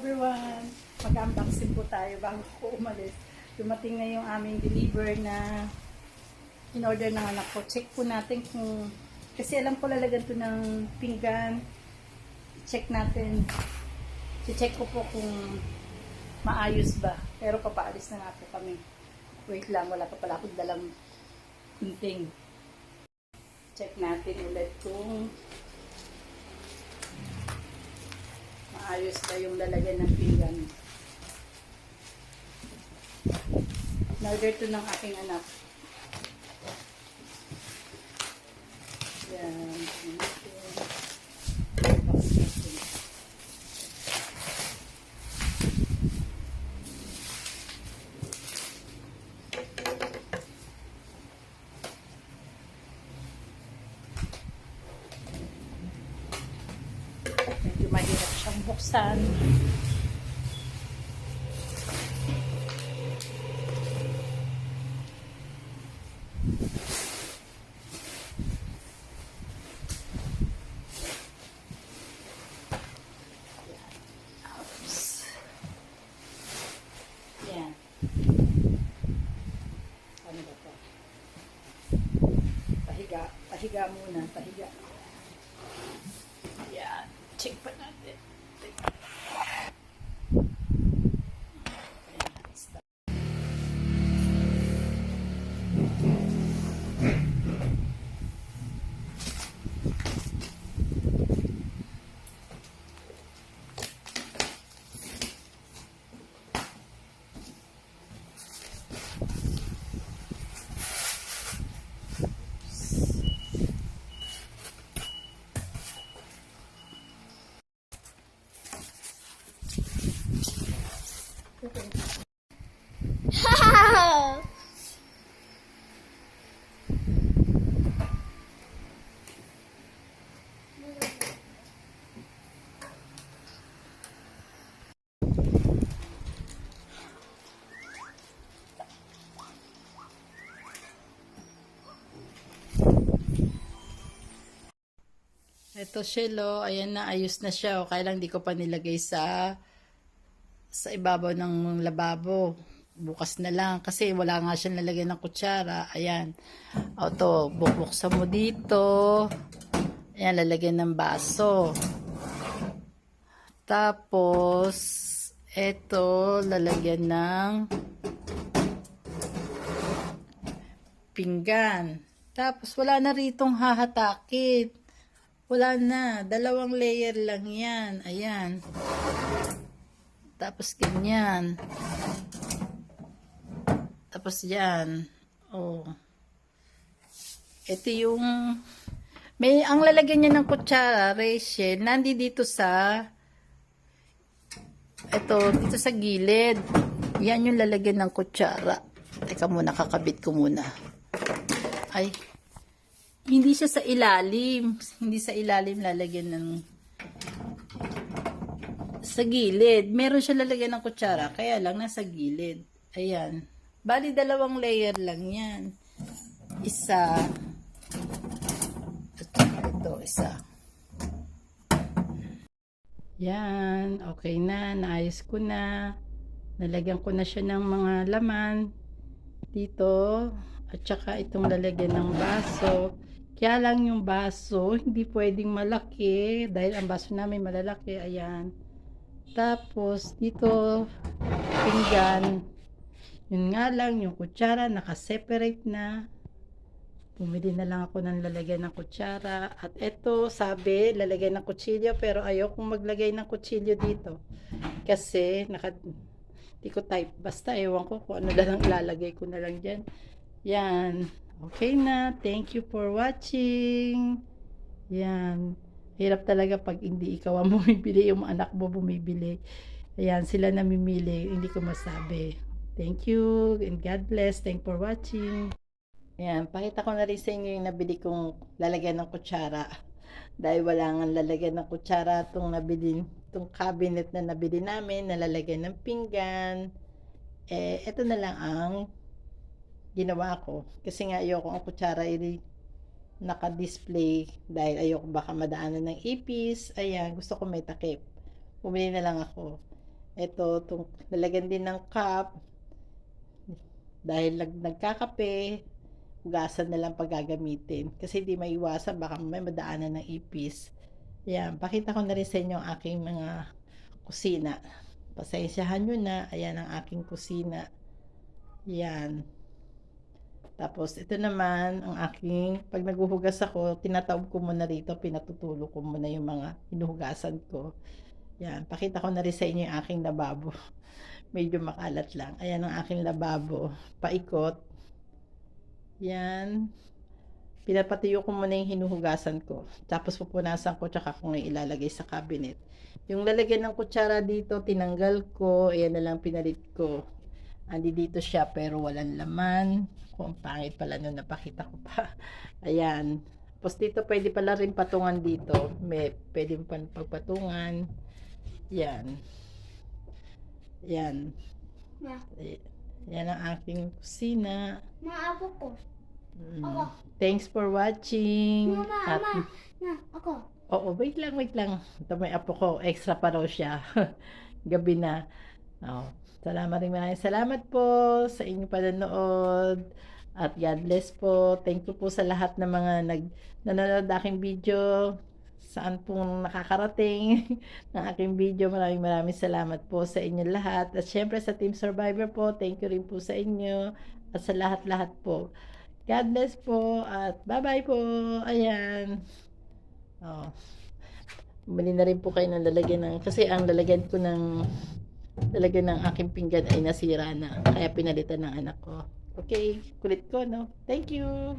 everyone! Mag-unboxing po tayo bago ko umalis. Dumating na yung aming deliver na in-order ng anak ko. Check po natin kung, kasi alam ko lalagyan to ng pinggan. Check natin. Check ko po kung maayos ba. Pero papaalis na nga po kami. Wait lang, wala pa pala akong dalang gunting. Check natin ulit kung maayos ba yung lalagyan ng pinggan. In-order to ng aking anak. Yan. Box natin. Medyo mahirap siyang buksan. Yan. Ano ba ito? Pahiga. Pahiga muna. Pahiga. Yan. Check pa natin. Ito siya, ayan na, ayos na siya. O, kaya lang di ko pa nilagay sa ibabaw ng lababo. Bukas na lang kasi wala nga siyang nalagay ng kutsara. Ayan. O, to, bubuksan mo dito. Ayan, lalagyan ng baso. Tapos, ito, lalagyan ng pinggan. Tapos, wala na ritong hahatakin. Wala na. 2 layer lang yan. Ayan. Tapos ganyan. Tapos yan. Oh. Ito yung ang lalagyan niya ng kutsara, Rachel, dito sa dito sa gilid. Yan yung lalagyan ng kutsara. Teka muna, kakabit ko muna. Ay. Hindi siya sa ilalim. Hindi sa ilalim lalagyan ng sa gilid. Meron siya lalagyan ng kutsara. Kaya lang nasa gilid. Ayan. Bali 2 layer lang yan. Isa. Ito, isa. Yan. Okay na. Naayos ko na. Nalagyan ko na siya ng mga laman. Dito. At saka itong lalagyan ng baso. Kaya lang yung baso, hindi pwedeng malaki. Dahil ang baso namin malalaki. Ayan. Tapos, dito, pinggan. Yun nga lang, yung kutsara, nakaseparate na. Bumili na lang ako ng lalagyan ng kutsara. At ito, sabi, lalagyan ng kutsilyo. Pero ayokong maglagay ng kutsilyo dito. Kasi, di ko type. Basta, ewan ko kung ano na lang ilalagay ko na lang dyan. Yan. Okay na. Thank you for watching. Yan. Hirap talaga pag hindi ikaw ang bumibili, yung anak mo bumibili. Ayan, sila namimili. Hindi ko masabi. Thank you and God bless. Thank for watching. Ayan, pakita ko na rin sa inyo yung nabili kong lalagyan ng kutsara. Dahil wala nga lalagyan ng kutsara itong cabinet na nabili namin, na lalagyan ng pinggan. Ito na lang ang ginawa ko. Kasi nga ayoko ang kutsara naka-display dahil ayoko baka madaanan ng ipis. Ayan, gusto ko may takip. Bumili na lang ako. Ito, itong lalagyan din ng cup. Dahil nagkakape, hugasan na lang pag gagamitin. Kasi di maiwasan, baka may madaanan ng ipis. Ayan, pakita ko na rin sa inyo ang aking mga kusina. Pasensyahan nyo na, ayan ang aking kusina. Yan. Tapos, ito naman, ang aking, pag naghuhugas ako, tinataob ko muna rito, pinatutulo ko muna yung mga hinuhugasan ko. Yan, pakita ko na rin sa inyo yung aking lababo. Medyo makalat lang. Ayan ang aking lababo. Paikot. Yan. Pinapatiyo ko muna yung hinuhugasan ko. Tapos pupunasan ko, tsaka ko ngayon ilalagay sa cabinet. Yung lalagyan ng kutsara dito, tinanggal ko. Ayan na lang pinalit ko. Andi dito siya pero walang laman. Kung pangit pala nung napakita ko pa. Ayan. Tapos dito pwede pala rin patungan dito. May pwede pa pagpatungan. Yan. Yan. Ma, Yan ang aking kusina. maapo ko. Mm. Ako. Thanks for watching. Mama, At, ama. Na, ako. oo, wait lang, wait lang. Ito may apo ko. Extra pa raw siya. Gabi na. Oh, salamat rin, maraming salamat po sa inyong panonood. At God bless po. Thank you po sa lahat ng mga nanonood ng aking video. Saan pong nakakarating ng aking video. Maraming salamat po sa inyo lahat. At syempre sa Team Survivor po, thank you rin po sa inyo. At sa lahat-lahat po. God bless po. At bye-bye po. Ayan. Oh. Bumili na rin po kayo ng lalagyan ng, kasi ang lalagyan ko ng aking pinggan ay nasira na. Kaya pinalitan ng anak ko. Okay, kulit ko, no? Thank you.